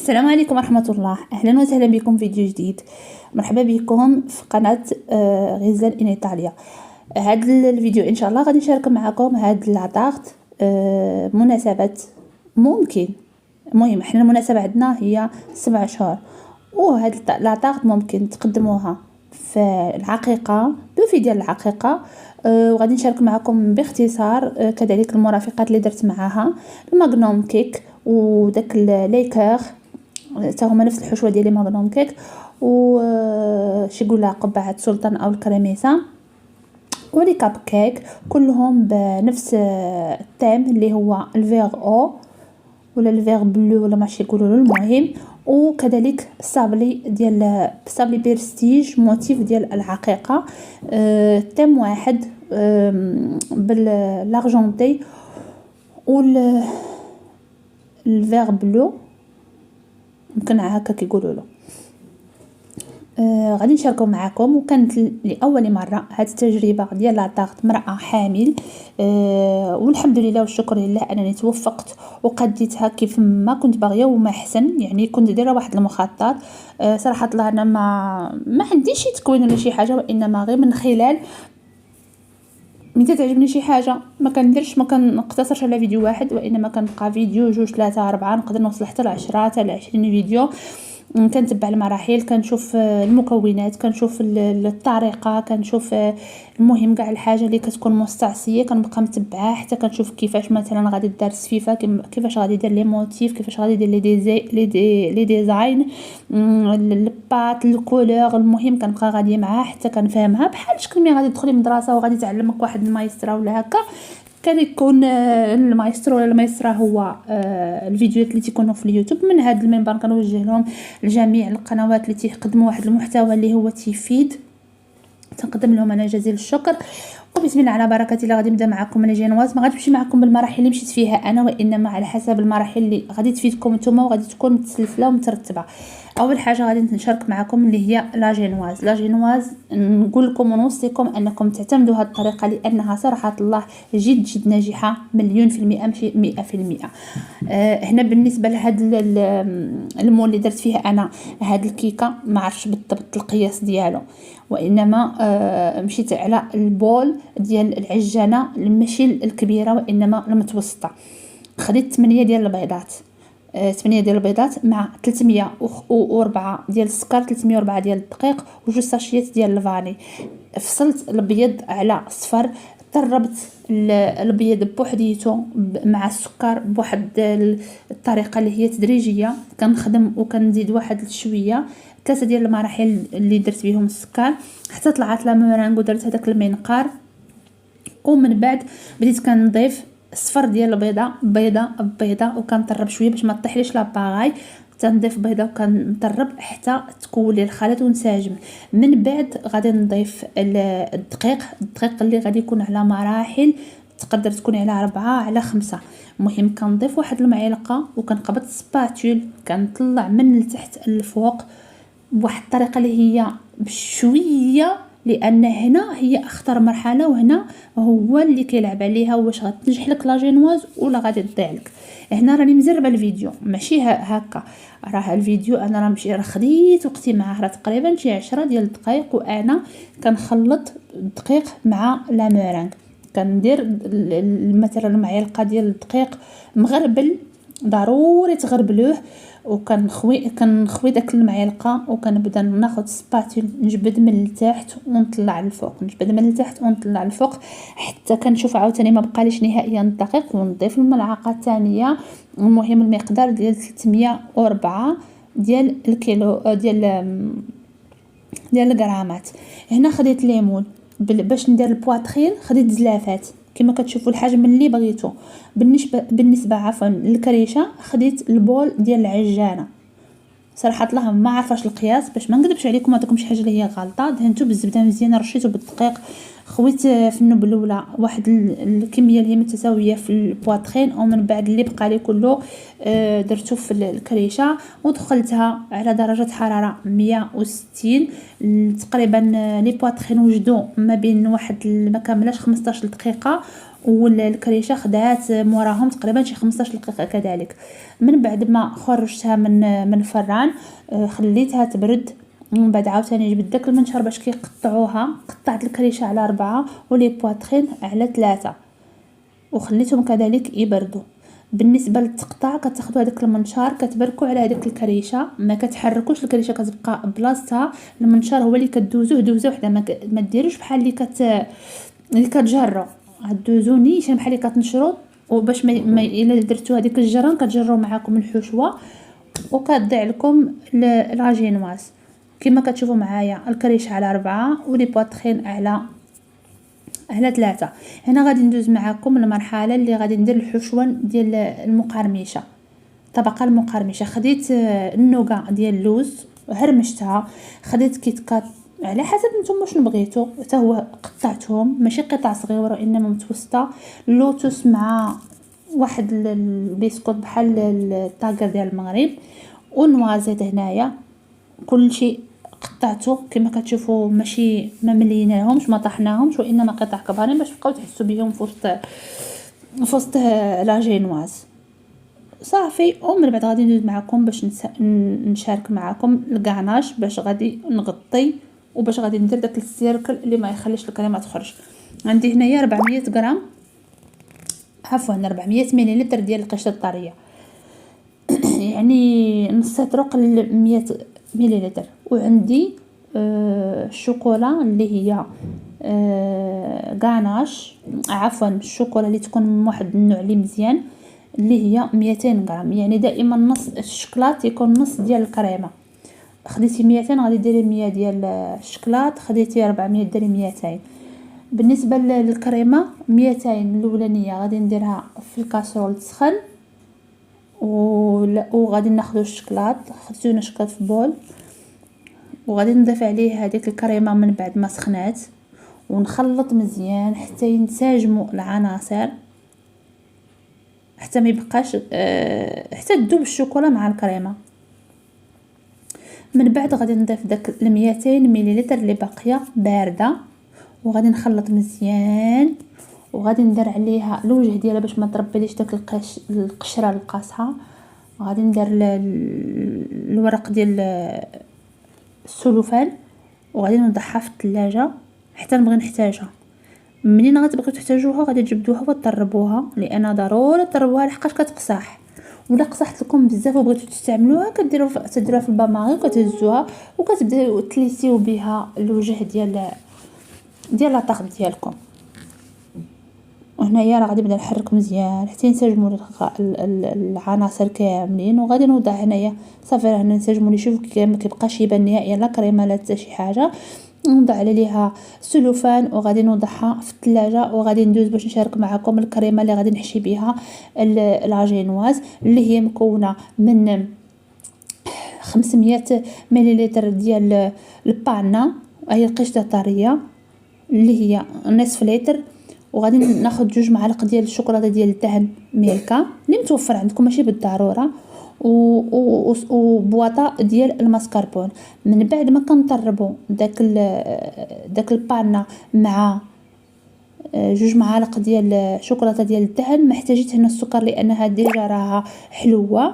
السلام عليكم ورحمة الله. أهلا وسهلا بكم في فيديو جديد. مرحبا بكم في قناة غزال إن إيطاليا. هذا الفيديو إن شاء الله غادي نشارك معكم هذا لاطاغت مناسبة ممكن. المهم احنا المناسبة عندنا هي 7 شهور، وهاد لاطاغت ممكن تقدموها في العقيقة بوفي ديال العقيقة. وغادي نشارك معكم باختصار كذلك المرافقات اللي درت معاها الماغنوم كيك وداك ليكور حتى هما نفس الحشوه ديال ماغنوم كيك شي يقولها قبعه سلطان او الكريميسه ولي كاب كيك، كلهم بنفس التيم اللي هو الفيغ او ولا الفيغ بلو ولا ماشي يقولوا له. المهم وكذلك الصابلي ديال صابلي بيرستيج موتيف ديال العقيقه، تيم واحد بالارجنتي الفيغ بلو يمكن هكا كيقولوا له. غادي نشاركو معكم، وكانت لاول مره هذه التجربه ديال لاطاغت مراه حامل. والحمد لله والشكر لله انني توفقت وقديتها كيف ما كنت باغيه وما احسن. يعني كنت دايره واحد المخطط صراحه الله، انا ما عنديش شي تكوين ولا شي حاجه، وانما غير من خلال من تعجبني شي حاجه ما كنديرش، ما كنقتصرش على فيديو واحد، وانما كنبقى فيديو 2 3 4 نقدر نوصل حتى ل 10 حتى ل 20 فيديو. كنتبع المراحل، كنشوف المكونات، كنشوف الطريقه، كنشوف المهم كاع الحاجه اللي كتكون مستعصيه كنبقى متبعها حتى كنشوف كيفاش مثلا غادي دار السفيفه، كيفاش غادي دير لي موتيف، كيفاش غادي دير لي ديزاين الباط الكولور. المهم كنبقى غاديه معاها حتى كنفهمها، بحال شكل ملي غادي تدخلي مدرسه وغادي تعلمك واحد المايسترا ولا هكا. كان يكون المايسترو ولا المايسترا هو الفيديوهات اللي تيكونوا في اليوتيوب. من هذا المنبر كنوجه لهم لجميع القنوات اللي تيقدموا واحد المحتوى اللي هو تيفيد، تنقدم لهم انا جزيل الشكر. وبسم الله على بركه الله. غادي نبدا معكم انا جينواز، ما غاديش نمشي معكم بالمراحل اللي مشيت فيها انا، وانما على حسب المراحل اللي غادي تفيدكم نتوما وغادي تكون متسلسله ومترتبه. اول حاجه غادي نشارك معكم اللي هي لا جينواز. نقول لكم ونوصيكم انكم تعتمدوا هذه الطريقه، لانها صراحه الله جد ناجحه مليون في المئه، ماشي 100%. هنا بالنسبه لهذا المول اللي درت فيها انا هذه الكيكه، ما عرفتش بالضبط القياس ديالو، وانما مشيت على البول ديال العجانه ماشي الكبيره وانما المتوسطه. خديت 8 ديال البيضات، 8 ديال البيضات مع 304 ديال السكر، 304 ديال الدقيق، وجوج ساشيات ديال الفاني. فصلت البيض على الصفر، طربت البيض بوحديته مع السكر بواحد الطريقه اللي هي تدريجيه. كنخدم وكنزيد واحد شويه 3 ديال المراحل اللي درت بهم السكر حتى طلعت لا مورانغ، ودرت هذاك المنقار. ومن بعد بديت كنضيف الصفر ديال البيضه بيضه وكنطرب شويه باش ما تطيحليش لا باغاي. تنضيف بيضه وكنطرب حتى تكون لي الخليط ونساجم. من بعد غادي نضيف الدقيق اللي غادي يكون على مراحل، تقدر تكون على 4 على 5. المهم كنضيف واحد المعلقه وكنقبض سباتول، كنطلع من التحت للفوق بواحد الطريقه اللي هي بشويه، لان هنا هي اخطر مرحله، وهنا هو اللي كيلعب عليها واش غتنجح لك لا جينواز ولا غادي تضيع لك. هنا راني مزربه الفيديو ماشي هكا، راه الفيديو انا راه خديت وقتي معاه، راه تقريبا شي 10 ديال الدقائق، وانا كنخلط الدقيق مع لا مورانغ. كندير مثلا المعلقه ديال الدقيق مغربل، ضروري تغربلوه، وكنخوي داك المعلقه وكنبدا ناخذ سباتول نجبد من التحت ونطلع للفوق، نجبد من التحت ونطلع للفوق حتى كنشوف عاوتاني ما بقاليش نهائيا الدقيق، ونضيف الملعقه الثانيه. المهم المقدار ديال 304 ديال الكيلو ديال الغرامات. هنا خديت ليمون باش ندير البواترين، خديت زلافات كما كتشوفوا الحجم اللي بغيتو. بالنسبه عفوا للكريشه خديت البول ديال العجانه. صراحه الله ما عارفاش القياس باش ما نكذبش عليكم، نعطيكم شي حاجه اللي هي غلطه. دهنتو بالزبده مزيان، رشيتو بالدقيق، خويت في النوبه الاولى واحد الكميه اللي هي متساويه في البواطرين، ومن بعد اللي بقى لي كله درته في الكريشه ودخلتها على درجه حراره 160 تقريبا. لي بواطرين وجدوا ما بين واحد ما كاملاش 15 دقيقه، والكريشه خدات موراهم تقريبا شي 15 دقيقه كذلك. من بعد ما خرجتها من الفران خليتها تبرد، ومن بعد عاوتاني جبت داك المنشار باش كيقطعوها، قطعت الكريشه على 4 ولي بواطرين على 3 وخليتهم كذلك يبردوا. بالنسبه للتقطاع كتاخذوا هذاك المنشار كتبركوا على هذيك الكريشه، ما كتحركوش الكريشه، كتبقى بلاصتها. المنشار هو اللي كدوزوه دوزه وحده، ما ديروش بحال اللي كتجروا، غدوزو نيشان بحال اللي كتنشروا، وباش ما الا درتو هذيك الجران كتجروا معاكم الحشوه وكتضيع لكم لاجينواز. كما كتشوفوا معايا الكريشه على 4 ولي بواطرين على 3. هنا غادي ندوز معاكم المرحله اللي غادي ندير الحشوه ديال المقرمشه، الطبقه المقرمشه. خديت النوغا ديال اللوز هرمشتها، خديت كيت كات على حسب نتوما شنو بغيتو، حتى هو قطعتهم ماشي قطع صغيره انما متوسطه. لوتوس مع واحد البسكوت بحال الطاقه ديال المغرب، ونوازيت هنايا كل شيء قطعته كما كتشوفوا، ماشي ما مليناهمش ما طحناهمش، وانما قطع كبارين باش تبقاو تحسوا بهم في وسط لاجينواز صافي. ومن بعد غادي ندوز معكم باش نشارك معكم الكاناش باش غادي نغطي وباش غادي ندير داك السيركل اللي ما يخليش الكريمه تخرج. عندي هنايا 400 غرام عفوا 400 مليلتر ديال القشطه الطريه يعني نص طرق ل 100 مليلتر. وعندي الشوكولا اللي هي غاناش عفوا الشوكولا اللي تكون من واحد النوع اللي مزيان اللي هي 200 غرام. يعني دائما نص الشكلاط يكون نص ديال الكريمه. خديتي 200 غادي ديري 100 ديال الشكلاط، خديتي 400 ديري 200. بالنسبه للكريمه 200 الاولانيه غادي نديرها في الكاسرول تسخن، وغادي ناخذ الشكلاط، خديت الشكلاط في بول وغادي نضيف عليه هذيك الكريمه من بعد ما سخنات، ونخلط مزيان حتى ينسجموا العناصر، حتى ما يبقاش حتى تذوب الشوكولا مع الكريمه. من بعد غادي نضيف داك 200 مليلتر اللي باقيه بارده، وغادي نخلط مزيان، وغادي ندير عليها الوجه ديالها باش ما تربليش داك القشره القاصحه. غادي ندير الورق ديال السلوفان وغادي نوضعها في الثلاجه حتى نبغي نحتاجها. منين غتبغيو تحتاجوها غادي تجبدوها وتطربوها، لان ضروري تطربوها لحقاش كتقصح. ولا قصحت لكم بزاف وبغيتو تستعملوها تديروها في الباماغي وكتهزوها وكتبداو تليسيو بها الوجه ديال لاطاغ ديالكم. وهنايا راه غادي نبدا نحرك مزيان حتى ينسجموا العناصر كاملين، وغادي نوضع هنايا صافي راه ننسجموا. شوفوا ما كيبقاش يبان نهائيا لا كريمه لا حتى شي حاجه. نوضع عليها السلوفان وغادي نوضعها في الثلاجه، وغادي ندوز باش نشارك معكم الكريمه اللي غادي نحشي بها لاجينواز اللي هي مكونه من 500 مليلتر ديال البانا، هي القشطه الطريه اللي هي نصف لتر، وغادي ناخذ 2 معالق ديال الشوكولاته ديال الدهن ميلكا اللي متوفر عندكم ماشي بالضروره، وبواطه ديال الماسكربون. من بعد ما كنطربوا داك البانا مع 2 معالق ديال الشوكولاته ديال الدهن، ما احتاجيت هنا السكر لانها ديجا راها حلوه،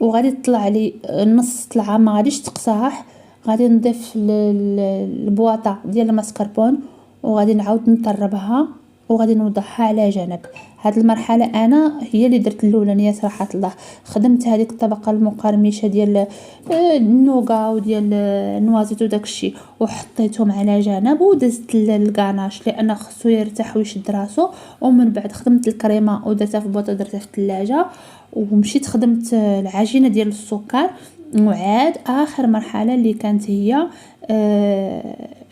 وغادي تطلع لي نص طلعه ما غاديش تقصاح. غادي نضيف البواطه ديال الماسكربون وغادي نعاود نطربها وغادي نوضعها على جنب. هاد المرحله انا هي اللي درت الاولانيه صراحه الله. خدمت هذيك الطبقه المقرمشه ديال النوغا وديال النوازيت وداكشي وحطيتهم على جنب، ودزت الكاناش لان خصو يرتاح ويشد راسو. ومن بعد خدمت الكريمه ودرتها في بوطه ودرتها في الثلاجه، ومشيت خدمت العجينه ديال السكر. وعاد اخر مرحله اللي كانت هي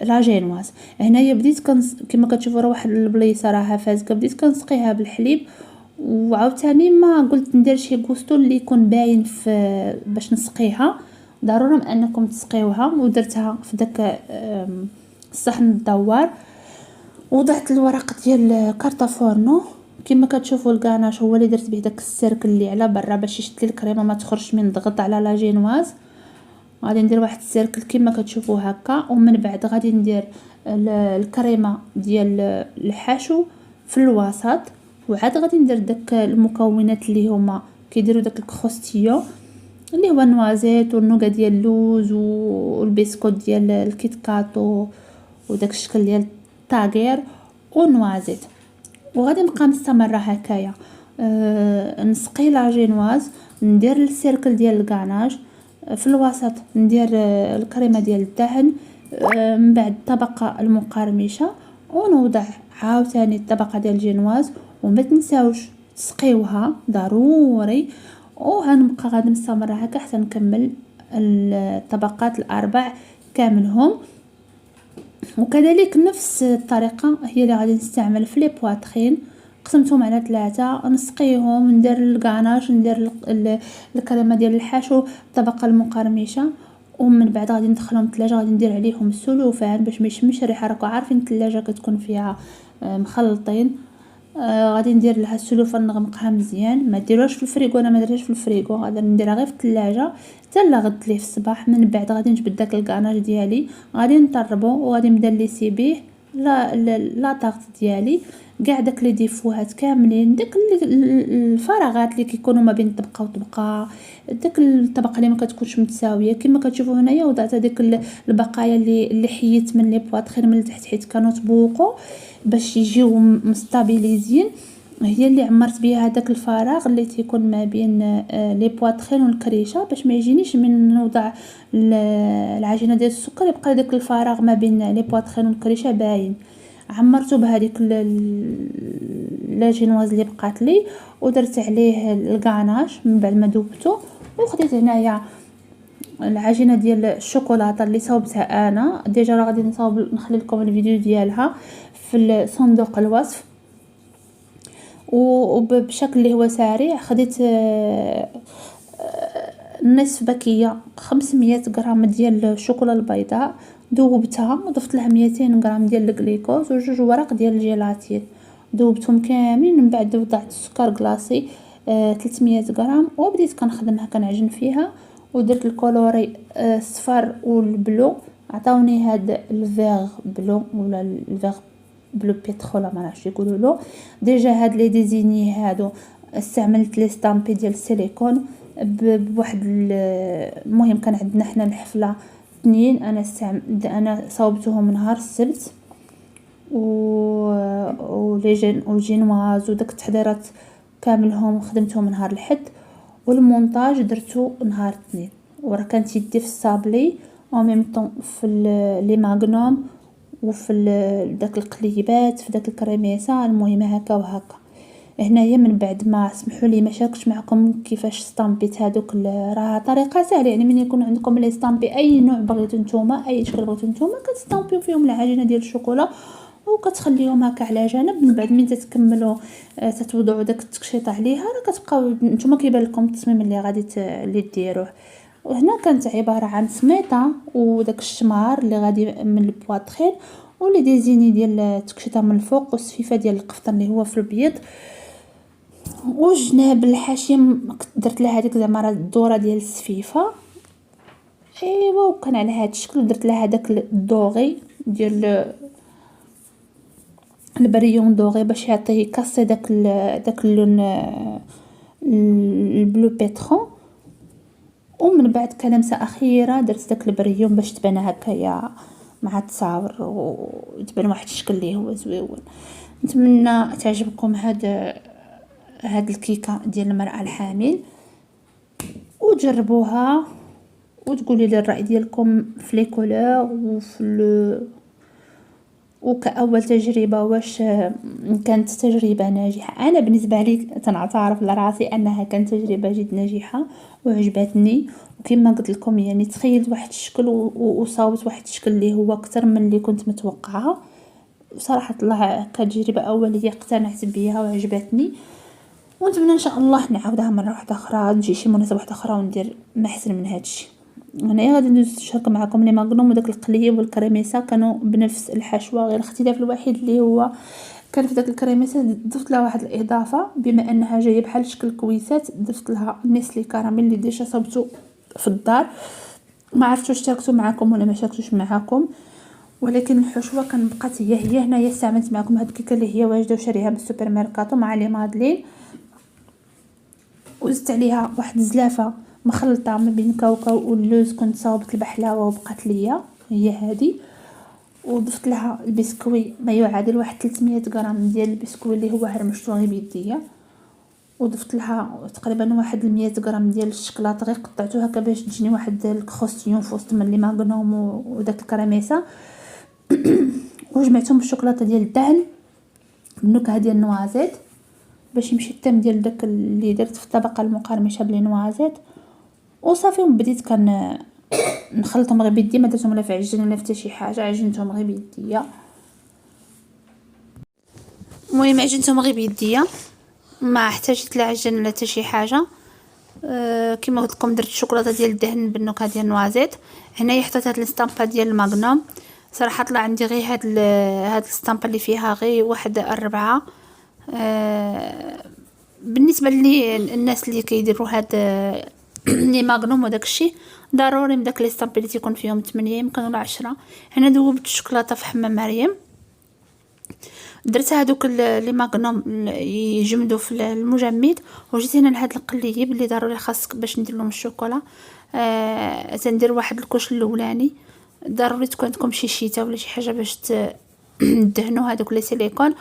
لاجينواز. هنايا بديت كما كتشوفوا راه واحد البليصه راها فازكه، بديت كنسقيها بالحليب، وعاوتاني ما قلت ندير شي غوستو اللي يكون باين في باش نسقيها، ضروري انكم تسقيوها. ودرتها في داك الصحن الدوار وضعت الورق ديال كارطه فورنو كما كتشوفوا. الكاناش هو اللي درت به داك السيركل اللي على برا باش يشد لي الكريمه ما تخرجش من ضغط على لا جينواز. غادي ندير واحد السيركل كما كتشوفوا هكا، ومن بعد غادي ندير الكريمه ديال الحشو في الوسط، وعاد غادي ندير داك المكونات اللي هما كيديروا داك الكروستيو اللي هو النوازيت والنوغا ديال اللوز والبسكوت ديال الكيت كاتو وداك الشكل ديال الطاغير ونوازيت. وغادي نبقى مستمره هكايا. نسقي لا جينواز، ندير السيركل ديال الكاناج في الوسط، ندير الكريمه ديال الدهن، من بعد الطبقه المقرمشه، ونوضع عاوتاني الطبقه ديال الجينواز. وما تنساوش تسقيوها ضروري. وغنبقى غادي مستمره هكا حتى نكمل الطبقات الاربع كاملهم. وكذلك نفس الطريقه هي اللي غادي نستعمل في لي بواترين. قسمتهم على 3، نسقيهم، ندير الكاناج، ندير الكريمه ديال الحشو، الطبقه المقرمشه، ومن بعد غادي ندخلهم الثلاجه. غادي ندير عليهم السلوفان باش ما يشمش الريحه، راكم عارفين الثلاجه كتكون فيها مخلطين. غادي ندير لها السلوفان، نغمقها مزيان، ما ديروهاش في الفريغو. انا ما درتهاش في الفريغو، غادي نديرها غير في الثلاجه حتى لا غد ليه في الصباح. من بعد غادي نجبد داك الكاناج ديالي، غادي نطربو، وغادي ندلسي به لا طاغط ديالي. كاع داك لي ديفوهات كاملين، داك الفراغات اللي كيكونوا ما بين طبقه وطبقه، داك الطبقه اللي ما كتكونش متساويه كما كتشوفوا هنايا. وضعت هذيك البقايا اللي حيت من لي بواطرين من التحت حيت كانوا طبوقوا باش يجيو مستابيليزين، هي اللي عمرت بها هذاك الفراغ اللي تيكون ما بين لي بواطرين والكريشه، باش ما يجينيش من نوضع العجينه ديال السكر يبقى داك الفراغ ما بين لي بواطرين والكريشه باين. عمرته بهذيك لا جينواز اللي بقات لي، ودرت عليه الكاناش من بعد ما ذوبته. وخديت هنايا العجينه ديال الشوكولاته اللي صاوبتها انا ديجا، راه غادي نخلي لكم الفيديو ديالها في صندوق الوصف. وبشكل اللي هو سريع خديت نصف باكيه 500 غرام ديال الشوكولا البيضاء، ذوبتها وضفت لها 200 غرام ديال الجليكوز وجوج ورق ديال الجيلاتين، ذوبتهم كاملين. من بعد وضعت السكر كلاصي 300 غرام، وبديت كنخدمها كنعجن فيها. ودرت الكولوري الصفر والبلو، عطاوني هاد الفيغ بلو ولا الفيغ بلو بيترول ما نعرفش يقولوا له. ديجا هاد لي ديزيني هادو استعملت لي ستامبي ديال السيليكون بواحد المهم كان عندنا حنا الحفله 2. انا صاوبتهم نهار السبت، والجينواز وداك التحضيرات كاملهم خدمتهم نهار الحد، والمونتاج درتو نهار 2. وراه كانت يدي في الصابلي او ميم طون في لي ماغنوم وفي داك القليبات في داك الكريميسه. المهم هكا وهكا. هنايا من بعد ما سمحوا لي ما شاركتش معكم كيفاش ستامبيت هذوك، راه طريقه سهله. يعني من يكون عندكم لي ستامبي اي نوع بغيتو نتوما، اي شكل بغيتو نتوما، كتستامبيو فيهم العجينه ديال الشوكولا وكتخليهم هكا على جنب. من بعد من تتكملوا تتوضعوا داك التكشيط عليها، راه كتبقاو نتوما كيبان لكم التصميم اللي غادي اللي ديروه. وهنا كانت عباره عن سميطه وداك الشمار اللي غادي من البواطرين، ولي ديزيني ديال التكشيطه من الفوق، والسفيفه ديال القفطان اللي هو في البيض. وجناب الحاشيه درت لها هذيك زعما الدوره ديال السفيفه. ايوا وكان على هذا الشكل. درت لها داك الدوغي ديال البريون دوغي باش يعطي كاسي داك اللون البلو بيترون. ومن بعد كلمسه اخيره درت داك البريون باش تبان هكايا مع التصاور وتبان واحد الشكل اللي هو زويون. نتمنى تعجبكم هاد الكيكه ديال المراه الحامل، وجربوها وتقولي لي الراي ديالكم في لي كولور وكأول تجربه واش كانت تجربه ناجحه. انا بالنسبه لي تنعترف لراسي انها كانت تجربه جد ناجحه وعجبتني. وكما قلت لكم يعني تخيلت واحد الشكل وصاوبت واحد الشكل اللي هو اكثر من اللي كنت متوقعه. صراحه الله كتجربه اوليه اقتنعت بها وعجبتني، ونتمنى ان شاء الله نعاودها مره واحده اخرى، نجي شي مناسبه واحده اخرى وندير ما احسن من هادشي. هنايا غادي ندوز نشارك معكم لي ماغنوم وداك القليب والكريميسه كانوا بنفس الحشوه، غير الاختلاف الوحيد اللي هو كان في داك الكريميسه ضفت لها واحد الاضافه بما انها جايه بحال شكل كويسات، ضفت لها نيسلي كراميل اللي ديجا صوبته في الدار. ما عرفتش واش شاركته معكم ولا ما شاركتوش معكم، ولكن الحشوه كان بقات هي هنايا استعملت معكم هاد الكيكه اللي هي واجده وشاريها من السوبر ماركاتو مع لي مادلين، وزدت عليها واحد الزلافه مخلطه ما بين كاوكاو واللوز، كنت صاوبت البحلاوه وبقات ليا هي هذه، وضفت لها البسكوي ما يعادل واحد 300 غرام ديال البسكوي اللي هو هرمشتو غير بيديا، وضفت لها تقريبا واحد 100 غرام ديال الشكلاط غير قطعته هكا باش تجيني واحد الكروستيون في وسط من لي ماغنوم وداك الكراميسه وجمعتهم بالشوكولاته ديال الدهن بالنكهه ديال النوازيت باش يمشي التم ديال داك اللي درت في الطبقه المقرمشه بلي نوازيت وصافي. وبديت كان نخلطهم غير بيدي، ما درتهم لا في عجين ولا حتى شي حاجه، عجنتهم غير بيديا. المهم عجنتهم غير بيديا ما احتاجت لا عجين ولا حتى شي حاجه. كما قلت لكم درت الشوكولاته ديال الدهن بالنكهه ديال النوازيت. هنايا حطيت هاد الاسطامبه ديال الماغنوم، صراحه طلع عندي غير هاد الاسطامبه اللي فيها غير واحد 4. بالنسبه لي الناس اللي كيديروا هاد لي ماغنوم وداك الشيء ضروري من داك لي ستامبي اللي تيكون فيهم 8 يمكن ولا 10. هنا ذوبت الشوكولاته في حمام مريم، درت هذوك لي ماغنوم يجمدوا في المجمد، وجيت هنا لهاد القليب اللي ضروري خاصك باش ندير لهم الشوكولا. تندير واحد الكوش الاولاني، ضروري تكون عندكم شي شيته ولا شي حاجه باش تدهنوا هذوك لي سيليكون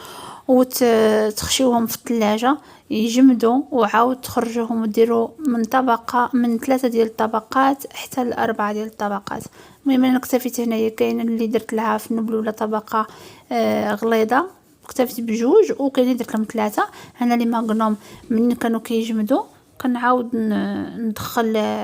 وتخشيوهم في الثلاجه يجمدوا، وعاود تخرجوهم وديروا من طبقه من 3 ديال الطبقات حتى ل4 ديال الطبقات. المهم انا اكتفيت هنايا كاين اللي درت لها في النبل ولا طبقه غليظه، اكتفيت بجوج، وكاين درت لهم 3. هنا لي ماغنوم من كانوا كيجمدوا كنعاود ندخل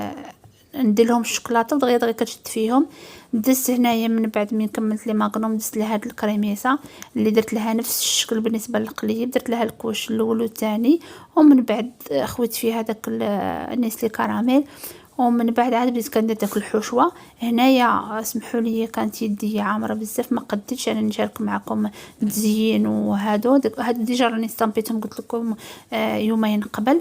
ندير لهم الشوكولاته دغيا كتشد فيهم. دزت هنايا من بعد من كملت لي ماغنوم دزت لها هاد الكريميسه اللي درت لها نفس الشكل بالنسبه للقليب، درت لها الكوش الاول والثاني، ومن بعد خويت فيها داك النيسلي كراميل، ومن بعد عاد بديت كندير داك الحشوه. هنايا اسمحوا لي كانت يدي عامره بزاف ما قدتش انا نشارك معكم التزيين وهادو ديجا راني استامبيتهم قلت لكم يومين قبل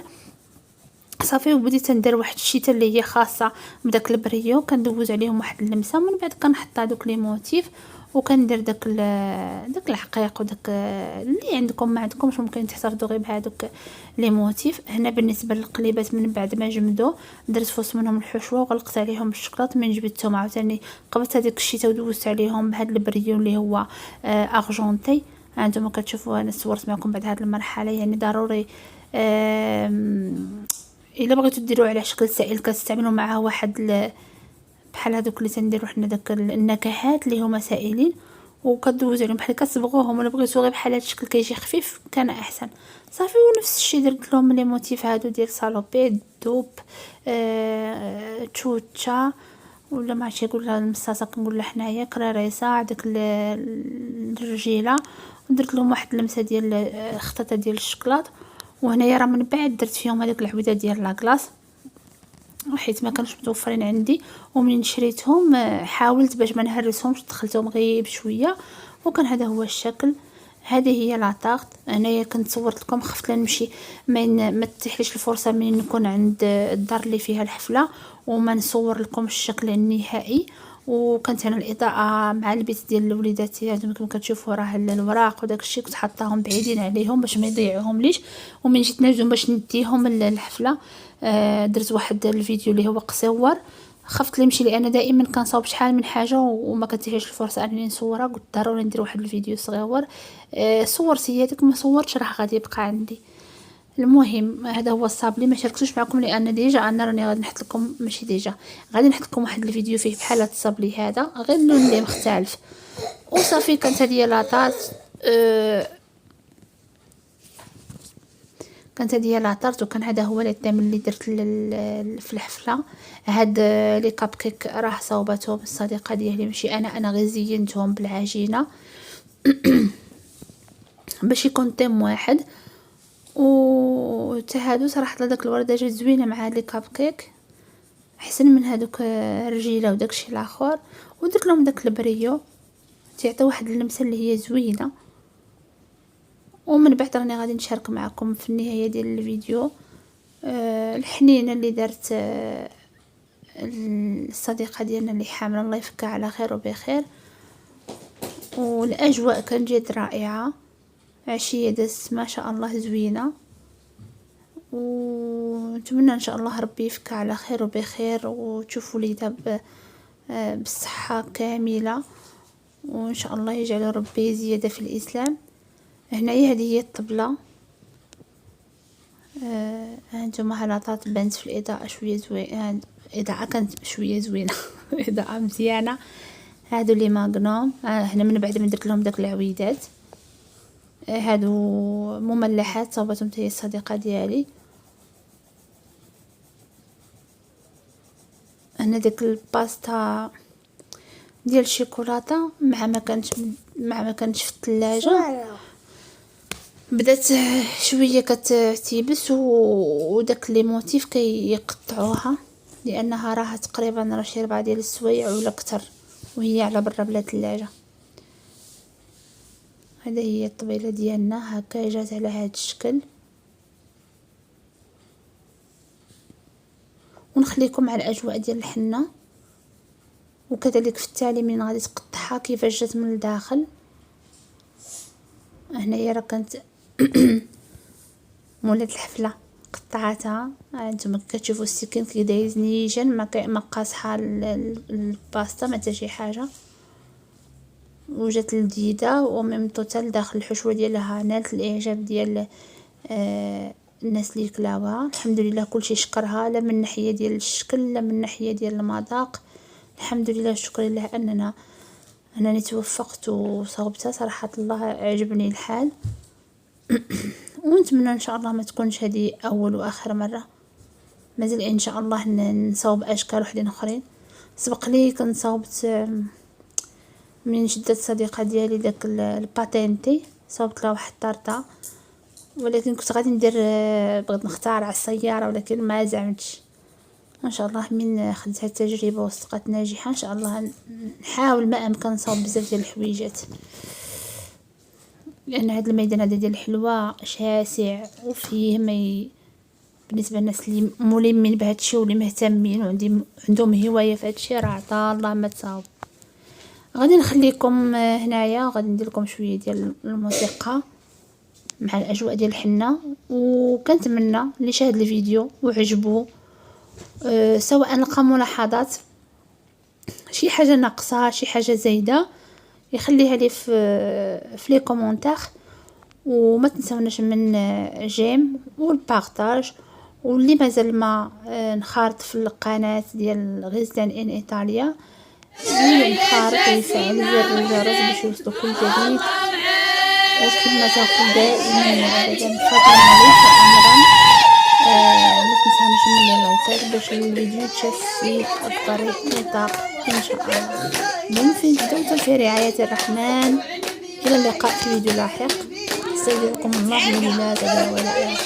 صافي. وبديت ندير واحد الشيته اللي هي خاصه بداك البريو، كندوز عليهم واحد اللمسه، من بعد كنحط هذوك لي موتيف وكندير داك الحقيق وداك اللي عندكم ما عندكمش ممكن تحتفظوا غير بهذوك لي موتيف. هنا بالنسبه للقليبات من بعد ما جمدوا درت فوس منهم الحشوه وغلقت عليهم بالشوكولاط. من جبدتهم عاوتاني قبضت هذيك الشيته ودوزت عليهم بهذا البريو اللي هو ارجونتي. هانتوما كتشوفوا انا صورت معكم بعد هذه المرحله، يعني ضروري الا بغيتو ديروه على شكل سائل كتستعملوا معاه واحد بحال هذوك اللي تنديروا حنا داك النكهات اللي هما سائلين، وكدوزوا عليهم بحال كتصبغوهم، ولا بغيتو غير بحال هذا الشكل كيجي خفيف كان احسن صافي. ونفس الشيء درت لهم لي موتيف هادو ديال سالوبي دوب تشوتشا ولا ما عرفتش يقول لها المصاصه كنقول لها حنايا كراريسه داك الرجيله، ودرت لهم واحد اللمسه ديال خططه ديال الشوكولاط. وهنايا راه من بعد درت فيهم هذيك العبوده ديال لاكلاص حيت ما كانوش متوفرين عندي، ومنين شريتهم حاولت باش ما نهرسهمش دخلتهم غير بشويه، وكان هذا هو الشكل. هذه هي لاطارت. هنايا كنت صورت لكم، خفت لا نمشي ما تتيحليش الفرصه من نكون عند الدار اللي فيها الحفله وما نصور لكم الشكل النهائي. وكانت هنا الاضاءه مع البيت ديال الوليدات يعني كما كتشوفوا راه الوراق وداك الشيء كنت حطاهم بعيدين عليهم باش ما يضيعوهم ليش. ومن جيت نجم باش نديهم الحفله درت واحد الفيديو اللي هو قصير، خفت نمشي لان دائما كنصاوب شحال من حاجه وما كتجيش الفرصه انني نصورها، قلت ضروري ندير واحد الفيديو صغير. صورتي هذيك ما صورتش راه غادي يبقى عندي. المهم هذا هو الصابلي، ما شاركتوش معكم لان ديجا انا راني غادي نحط لكم ماشي ديجا غادي نحط لكم واحد الفيديو فيه بحال هذا الصابلي هذا غير اللون اللي مختلف. وصافي كانت هذه لاطارت كانت هذه لاطارت وكان هذا هو الدم اللي درت في الحفله. هاد لي كاب كيك راه صوبتهم الصديقه ديالي ماشي انا غير زينتهم بالعجينه باش يكون طيم واحد. و هادو صراحه داك الورده جات زوينه مع هاد لي كاب كيك احسن من هذوك الرجيله وداكشي الاخر. ودرت لهم داك البريو تعطي واحد اللمسه اللي هي زوينه. ومن بعد راني غادي نشارك معكم في النهايه ديال الفيديو الحنينه اللي دارت الصديقه ديالنا اللي حامله، الله يفكها على خير وبخير. والاجواء كانت جد رائعه، عشيه دازت ما شاء الله زوينه. ونتمنى ان شاء الله ربي يفكها على خير وبخير وتشوفوا ليها بالصحه كامله، وان شاء الله يجعل ربي زياده في الاسلام. هنايا هذه هي الطبله. هانتوما هلاطات بانت في الاضاءه شويه زوينه، الاضاءه كانت شويه زوينه اضاءه مزيانه. هادو لي ماغنوم. هنا من بعد ما درت لهم داك العويدات، هادو مملحات صوبتهم هي الصديقه ديالي. هنا داك الباستا ديال الشوكولاته مع ما كانش في الثلاجه، بدات شويه كتيبس وداك لي موتيف كيقطعوها لانها راها تقريبا شي 4 ديال السوايع ولا اكثر وهي على برا بلا ثلاجه. هذا هي الطبيله ديالنا، هكا جات على هذا الشكل. ونخليكم مع الاجواء ديال الحنه، وكذلك في التالي من غادي تقطعها كيفاش جات من الداخل. هنايا راه كانت مولات الحفله قطعتها. انتم كتشوفوا السكين كيدايز نيجان ما قاصحه الباستا ما حتى شي حاجه، وجات لذيذه وميم توتال داخل الحشوه ديالها نالت الاعجاب ديال الناس اللي كلاوها. الحمد لله كلشي شكرها، لا من ناحيه ديال الشكل لا من ناحيه ديال المذاق. الحمد لله الشكر لله انني توفقت وصوبتها. صراحه الله عجبني الحال. ونتمنى ان شاء الله ما تكونش هذه اول واخر مره، مازال ان شاء الله نصاوب اشكال وحدين اخرين. سبق لي كنت صاوبت من شدة صديقه ديالي داك الباتينتي، صاوبت لها واحد الطرطه، ولكن كنت غادي ندير بغيت نختار على السياره ولكن ما زعمتش. ما شاء الله من خديت التجربه وصدقت ناجحه. ان شاء الله نحاول ما امكن نصاوب بزاف ديال الحويجات، لان هذا الميدان هذا ديال الحلوى شاسع وفيه بالنسبه للناس اللي ملمين بهذا الشيء واللي مهتمين وعندهم هوايه في هذا الشيء راه عطا الله ما تصاوب. غادي نخليكم هنايا، غادي ندير لكم شويه ديال الموسيقى مع الاجواء ديال الحنه. وكنتمنى اللي شاهد الفيديو وعجبو سواء لقى ملاحظات شي حاجه ناقصه شي حاجه زايده يخليها لي في لي كومونتير. وما تنسوناش من جيم والبارطاج، واللي مازال ما نخارط في القناه ديال غيزلان ان ايطاليا ينخرط ويفعل زر الجرس باش يوصلوا كل جديد. وكما تقول دائما ابدا فضلا وليس امرا. ما تنسوناش من اللايكات باش الفيديو يتشاف في اكبر نطاق ان شاء الله. دمتم في رعايه الرحمن، الى اللقاء في فيديو لاحق. استودعكم الله الذي لا تضيع ودائعه.